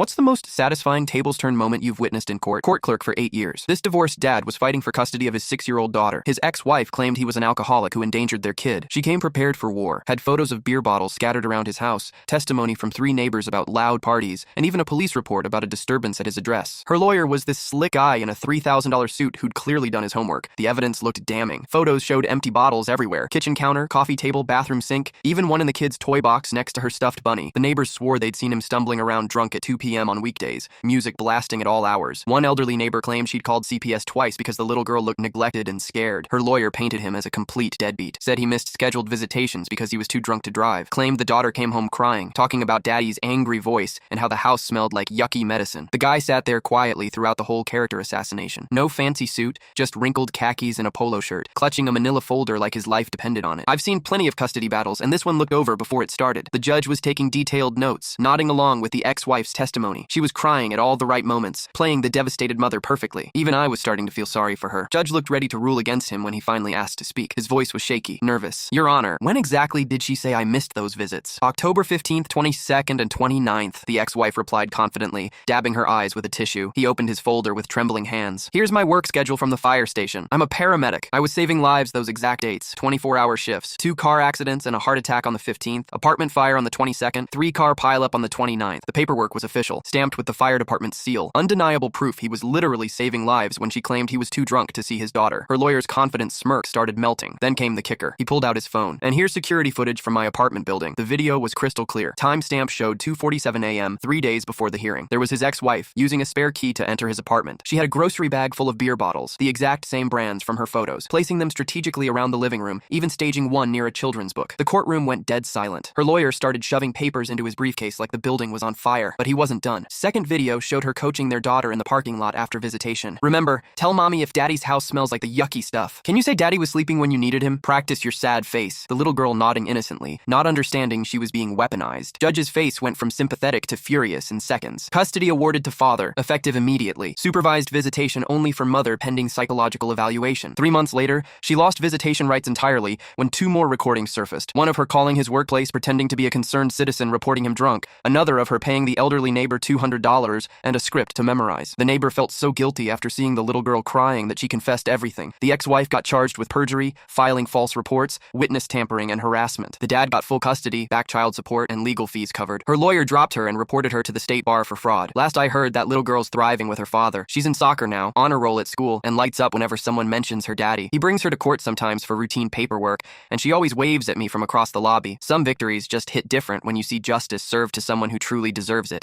What's the most satisfying tables-turn moment you've witnessed in court? Court clerk for 8 years. This divorced dad was fighting for custody of his 6-year-old daughter. His ex-wife claimed he was an alcoholic who endangered their kid. She came prepared for war, had photos of beer bottles scattered around his house, testimony from 3 neighbors about loud parties, and even a police report about a disturbance at his address. Her lawyer was this slick guy in a $3,000 suit who'd clearly done his homework. The evidence looked damning. Photos showed empty bottles everywhere. Kitchen counter, coffee table, bathroom sink, even one in the kid's toy box next to her stuffed bunny. The neighbors swore they'd seen him stumbling around drunk at 2 p.m. on weekdays, music blasting at all hours. One elderly neighbor claimed she'd called CPS twice because the little girl looked neglected and scared. Her lawyer painted him as a complete deadbeat, said he missed scheduled visitations because he was too drunk to drive, claimed the daughter came home crying, talking about daddy's angry voice and how the house smelled like yucky medicine. The guy sat there quietly throughout the whole character assassination. No fancy suit, just wrinkled khakis and a polo shirt, clutching a manila folder like his life depended on it. I've seen plenty of custody battles, and this one looked over before it started. The judge was taking detailed notes, nodding along with the ex-wife's testimony. She was crying at all the right moments, playing the devastated mother perfectly. Even I was starting to feel sorry for her. Judge looked ready to rule against him when he finally asked to speak. His voice was shaky, nervous. Your Honor, when exactly did she say I missed those visits? October 15th, 22nd, and 29th, the ex-wife replied confidently, dabbing her eyes with a tissue. He opened his folder with trembling hands. Here's my work schedule from the fire station. I'm a paramedic. I was saving lives those exact dates. 24-hour shifts. 2 car accidents and a heart attack on the 15th. Apartment fire on the 22nd. 3-car pileup on the 29th. The paperwork was official, stamped with the fire department's seal. Undeniable proof he was literally saving lives when she claimed he was too drunk to see his daughter. Her lawyer's confident smirk started melting. Then came the kicker. He pulled out his phone. And here's security footage from my apartment building. The video was crystal clear. Timestamp showed 2:47 a.m., 3 days before the hearing. There was his ex-wife, using a spare key to enter his apartment. She had a grocery bag full of beer bottles, the exact same brands from her photos, placing them strategically around the living room, even staging one near a children's book. The courtroom went dead silent. Her lawyer started shoving papers into his briefcase like the building was on fire, but he wasn't done. Second video showed her coaching their daughter in the parking lot after visitation. Remember, tell mommy if daddy's house smells like the yucky stuff. Can you say daddy was sleeping when you needed him? Practice your sad face. The little girl nodding innocently, not understanding she was being weaponized. Judge's face went from sympathetic to furious in seconds. Custody awarded to father, effective immediately. Supervised visitation only for mother pending psychological evaluation. 3 months later, she lost visitation rights entirely when 2 more recordings surfaced. One of her calling his workplace pretending to be a concerned citizen reporting him drunk. Another of her paying the elderly neighbor $200 and a script to memorize. The neighbor felt so guilty after seeing the little girl crying that she confessed everything. The ex-wife got charged with perjury, filing false reports, witness tampering, and harassment. The dad got full custody, back child support, and legal fees covered. Her lawyer dropped her and reported her to the state bar for fraud. Last I heard, that little girl's thriving with her father. She's in soccer now, honor roll at school, and lights up whenever someone mentions her daddy. He brings her to court sometimes for routine paperwork, and she always waves at me from across the lobby. Some victories just hit different when you see justice served to someone who truly deserves it.